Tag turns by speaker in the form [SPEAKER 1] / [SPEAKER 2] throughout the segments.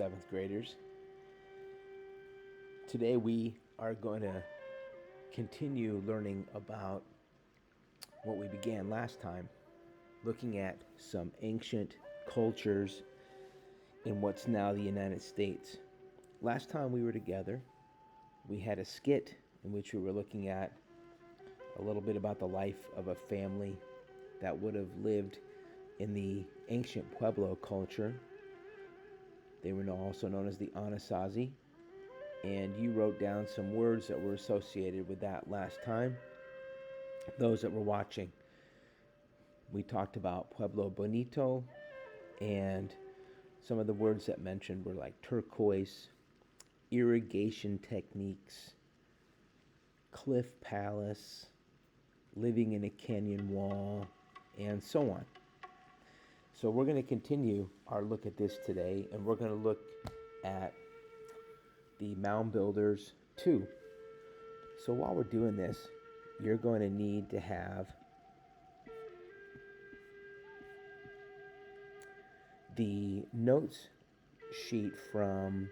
[SPEAKER 1] Seventh graders. Today we are going to continue learning about what we began last time, looking at some ancient cultures in what's now the United States. Last time we were together, we had a skit in which we were looking at a little bit about the life of a family that would have lived in the ancient Pueblo culture. They were also known as the Anasazi, and you wrote down some words that were associated with that last time. Those that were watching, we talked about Pueblo Bonito, and some of the words that mentioned were like turquoise, irrigation techniques, cliff palace, living in a canyon wall, and so on. So we're going to continue our look at this today, and we're going to look at the mound builders too. So while we're doing this, you're going to need to have the notes sheet from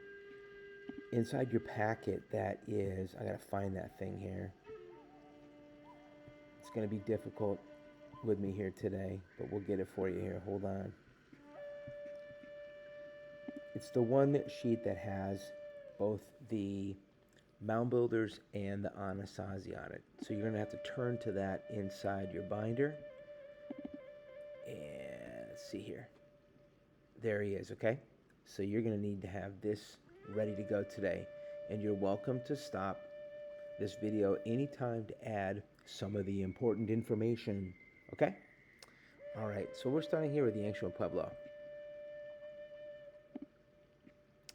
[SPEAKER 1] inside your packet. That is, I gotta find that thing here. It's going to be difficult with me here today, but we'll get it for you here. Hold on. It's the one sheet that has both the mound builders and the Anasazi on it. So you're going to have to turn to that inside your binder. And let's see here. There he is, okay? So you're going to need to have this ready to go today. And you're welcome to stop this video anytime to add some of the important information. Okay? All right, so we're starting here with the ancient Pueblo.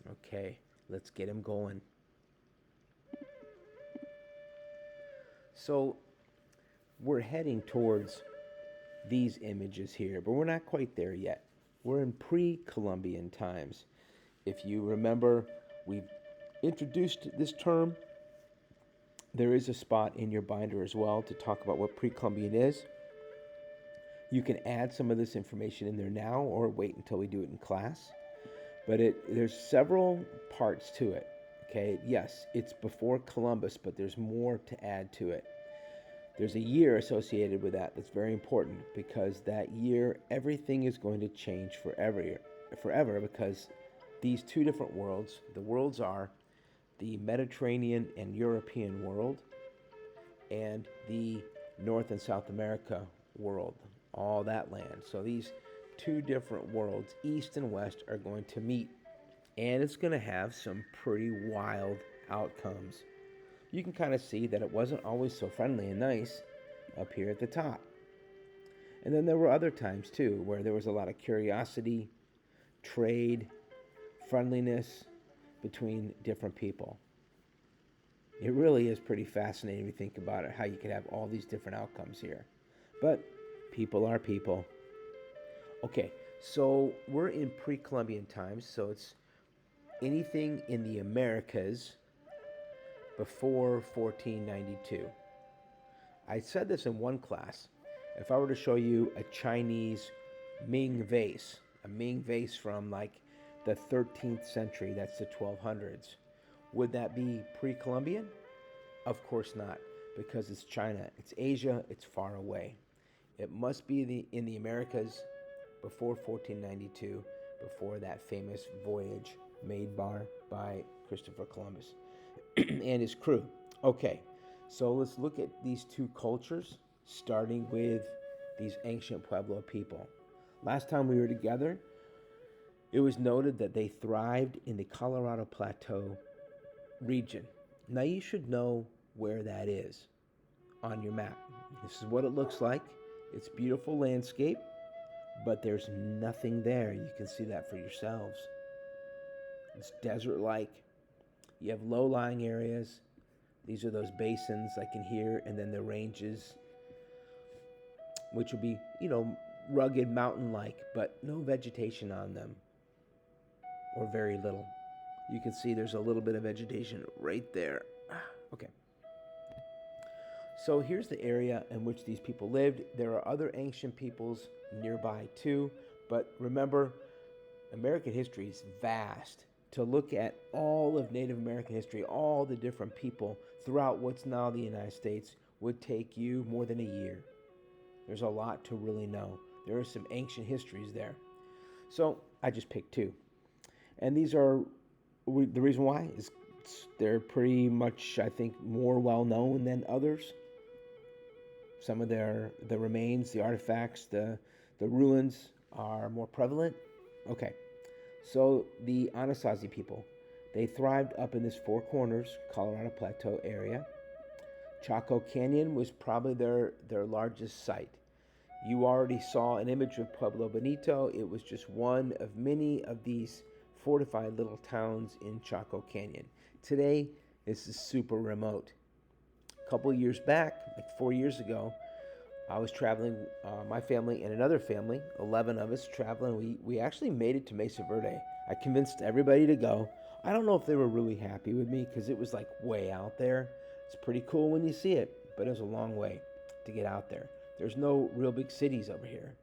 [SPEAKER 1] Okay, let's get him going. So we're heading towards these images here, but we're not quite there yet. We're in pre-Columbian times. If you remember, we've introduced this term. There is a spot in your binder as well to talk about what pre-Columbian is. You can add some of this information in there now or wait until we do it in class. But there's several parts to it. Okay, yes, it's before Columbus, but there's more to add to it. There's a year associated with that that's very important, because that year everything is going to change forever, because these two different worlds, the worlds are the Mediterranean and European world and the North and South America world, all that land. So these two different worlds, east and west, are going to meet, and it's going to have some pretty wild outcomes. You can kind of see that it wasn't always so friendly and nice up here at the top. And then there were other times too where there was a lot of curiosity, trade, friendliness between different people. It really is pretty fascinating if you think about it, how you could have all these different outcomes here. But people are people. Okay, so we're in pre-Columbian times, so it's anything in the Americas before 1492. I said this in one class. If I were to show you a Chinese Ming vase, a Ming vase from like the 13th century, that's the 1200s, would that be pre-Columbian? Of course not, because it's China, it's Asia, it's far away. It must be in the Americas before 1492, before that famous voyage made by Christopher Columbus and his crew. Okay, so let's look at these two cultures, starting with these ancient Pueblo people. Last time we were together, it was noted that they thrived in the Colorado Plateau region. Now you should know where that is on your map. This is what it looks like. It's beautiful landscape, but there's nothing there. You can see that for yourselves. It's desert-like. You have low-lying areas. These are those basins like in here, and then the ranges, which will be, rugged mountain-like, but no vegetation on them, or very little. You can see there's a little bit of vegetation right there. Okay. So here's the area in which these people lived. There are other ancient peoples nearby too, but remember, American history is vast. to look at all of Native American history, all the different people throughout what's now the United States, would take you more than a year. There's a lot to really know. There are some ancient histories there. So I just picked two. And these are the reason why is they're pretty much, I think, more well known than others. Some of the remains, the artifacts, the ruins are more prevalent. Okay, so the Anasazi people, they thrived up in this Four Corners, Colorado Plateau area. Chaco Canyon was probably their largest site. You already saw an image of Pueblo Bonito. It was just one of many of these fortified little towns in Chaco Canyon. Today, this is super remote. A couple of years back, like 4 years ago, I was traveling, my family and another family, 11 of us traveling. We actually made it to Mesa Verde. I convinced everybody to go. I don't know if they were really happy with me because it was like way out there. It's pretty cool when you see it, but it was a long way to get out there. There's no real big cities over here.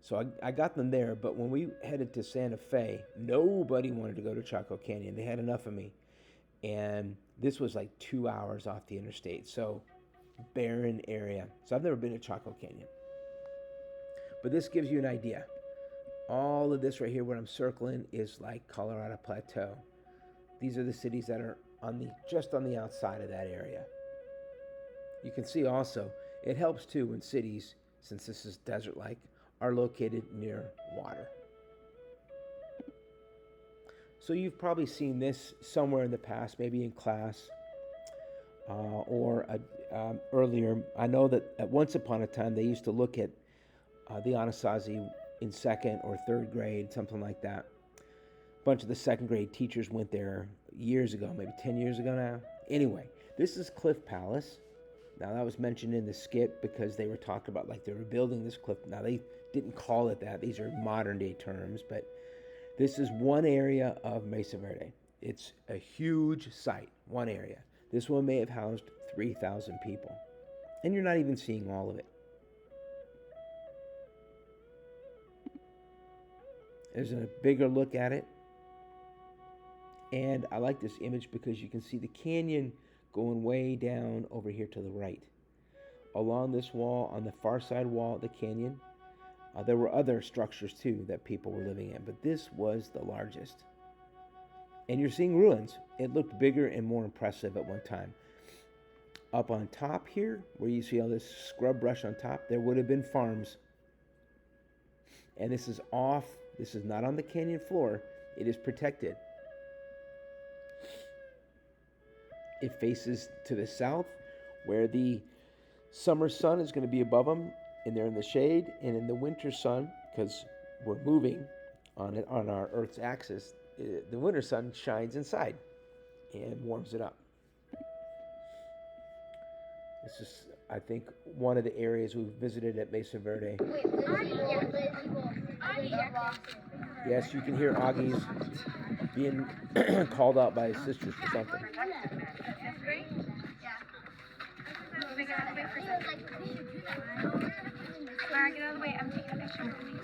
[SPEAKER 1] So I got them there, but when we headed to Santa Fe, nobody wanted to go to Chaco Canyon. They had enough of me. And this was like 2 hours off the interstate. So barren area. So I've never been to Chaco Canyon. But this gives you an idea. All of this right here, what I'm circling, is like Colorado Plateau. These are the cities that are just on the outside of that area. You can see also, it helps too when cities, since this is desert-like, are located near water. So you've probably seen this somewhere in the past, maybe in class or earlier. I know that at once upon a time they used to look at the Anasazi in second or third grade, something like that. A bunch of the second grade teachers went there years ago, maybe 10 years ago now. Anyway, this is Cliff Palace. Now that was mentioned in the skit because they were talking about like they were building this cliff. Now they didn't call it that. These are modern day terms, but this is one area of Mesa Verde. It's a huge site, one area. This one may have housed 3,000 people. And you're not even seeing all of it. There's a bigger look at it. And I like this image because you can see the canyon going way down over here to the right. Along this wall, on the far side wall of the canyon, there were other structures too that people were living in, but this was the largest. And you're seeing ruins. It looked bigger and more impressive at one time. Up on top here, where you see all this scrub brush on top, there would have been farms. And this is off, this is not on the canyon floor, it is protected. It faces to the south, where the summer sun is going to be above them, and they're in the shade. And in the winter sun, because we're moving on our Earth's axis, the winter sun shines inside and warms it up. This is, I think, one of the areas we've visited at Mesa Verde. Yes, you can hear Augie's being called out by his sisters for something.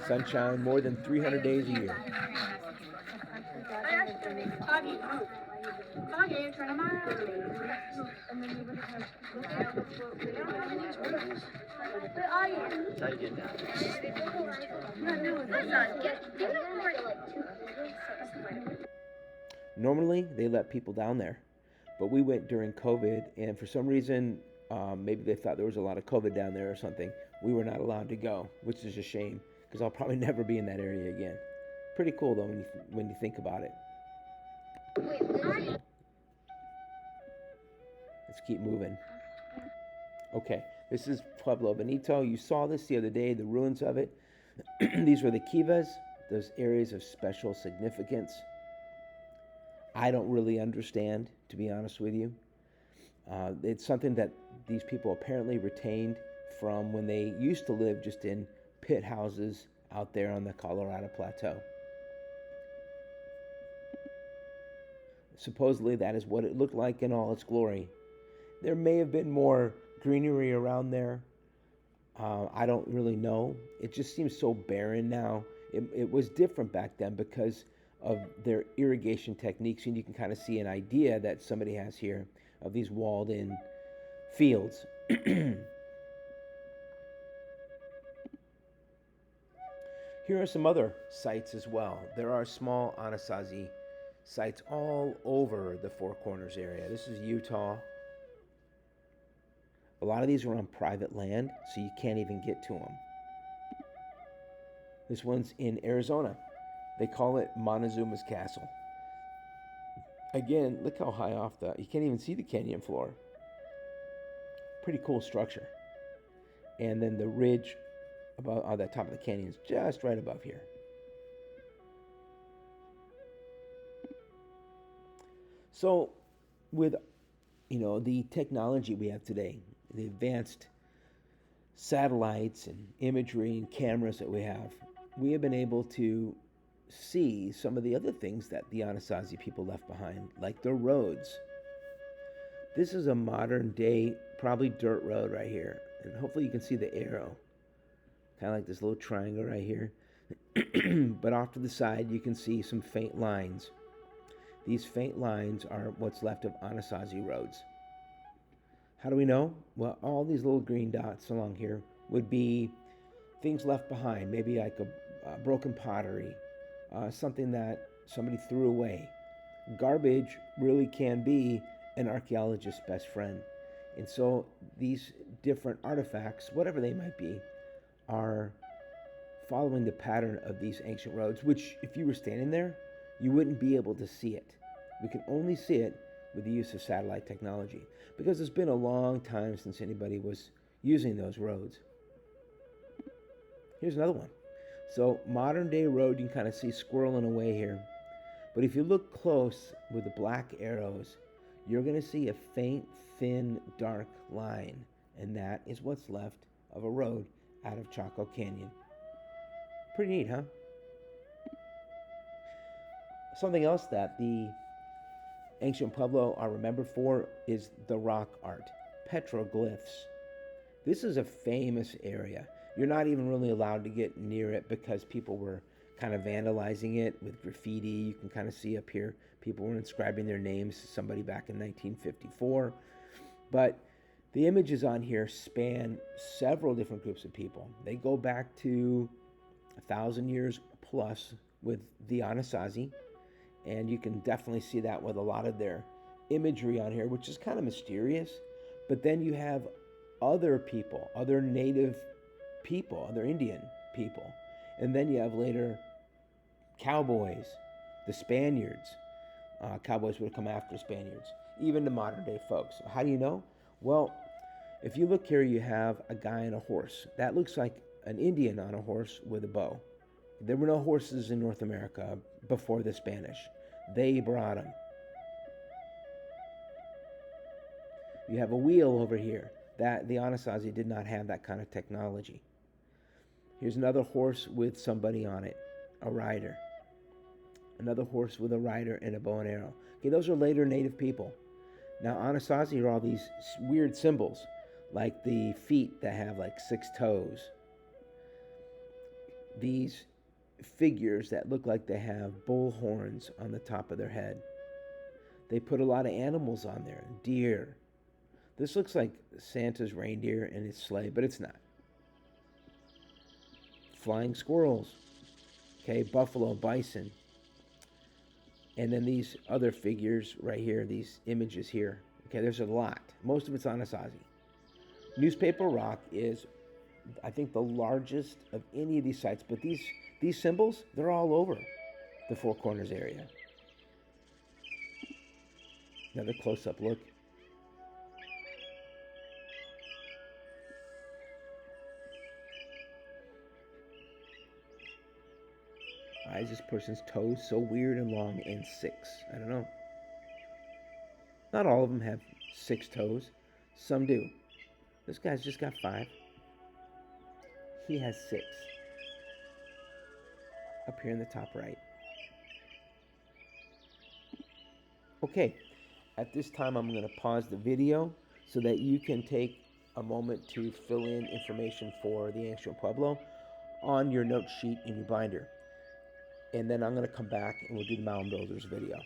[SPEAKER 1] Sunshine more than 300 days a year. Normally, they let people down there, but we went during COVID, and for some reason, maybe they thought there was a lot of COVID down there or something. We were not allowed to go, which is a shame, because I'll probably never be in that area again. Pretty cool though when you think about it. Let's keep moving. Okay, this is Pueblo Bonito. You saw this the other day, the ruins of it. These were the kivas, those areas of special significance. I don't really understand, to be honest with you. It's something that these people apparently retained from when they used to live just in pit houses out there on the Colorado Plateau. Supposedly that is what it looked like in all its glory. There may have been more greenery around there. I don't really know. It just seems so barren now. It was different back then because of their irrigation techniques, and you can kind of see an idea that somebody has here of these walled in fields. Here are some other sites as well. There are small Anasazi sites all over the Four Corners area. This is Utah. A lot of these are on private land, so you can't even get to them. This one's in Arizona. They call it Montezuma's Castle. Again, look how high off you can't even see the canyon floor. Pretty cool structure. And then the ridge above on the top of the canyon is just right above here. So with the technology we have today, the advanced satellites and imagery and cameras that we have been able to see some of the other things that the Anasazi people left behind, like their roads. This is a modern day, probably dirt road right here. And hopefully you can see the arrow. Kind of like this little triangle right here. But off to the side, you can see some faint lines. These faint lines are what's left of Anasazi roads. How do we know? Well, all these little green dots along here would be things left behind, maybe like a broken pottery, something that somebody threw away. Garbage really can be an archaeologist's best friend. And so these different artifacts, whatever they might be, are following the pattern of these ancient roads, which if you were standing there, you wouldn't be able to see it. We can only see it with the use of satellite technology, because it's been a long time since anybody was using those roads. Here's another one. So modern day road, you can kind of see squirreling away here. But if you look close with the black arrows, you're going to see a faint, thin, dark line. And that is what's left of a road out of Chaco Canyon. Pretty neat, huh? Something else that the ancient Pueblo are remembered for is the rock art, petroglyphs. This is a famous area. You're not even really allowed to get near it because people were kind of vandalizing it with graffiti. You can kind of see up here, people were inscribing their names to somebody back in 1954. But the images on here span several different groups of people. They go back to 1,000 years plus with the Anasazi, and you can definitely see that with a lot of their imagery on here, which is kind of mysterious. But then you have other people, other native people, other Indian people. And then you have later cowboys, the Spaniards. Cowboys would come after Spaniards, even the modern day folks. How do you know? Well, if you look here, you have a guy on a horse. That looks like an Indian on a horse with a bow. There were no horses in North America before the Spanish. They brought them. You have a wheel over here. That the Anasazi did not have that kind of technology. Here's another horse with somebody on it, a rider. Another horse with a rider and a bow and arrow. Okay, those are later native people. Now, Anasazi are all these weird symbols, like the feet that have like 6 toes. These figures that look like they have bull horns on the top of their head. They put a lot of animals on there, deer. This looks like Santa's reindeer and his sleigh, but it's not. Flying squirrels, okay, buffalo, bison. And then these other figures right here, these images here. Okay, there's a lot. Most of it's Anasazi. Newspaper rock is, I think, the largest of any of these sites, but these symbols, they're all over the Four Corners area. Another close-up look. Why is this person's toes so weird and long and 6? I don't know. Not all of them have 6 toes. Some do. This guy's just got 5. He has 6. Up here in the top right. Okay, at this time I'm going to pause the video so that you can take a moment to fill in information for the ancient Pueblo on your note sheet in your binder. and then I'm going to come back and we'll do the mound builders video.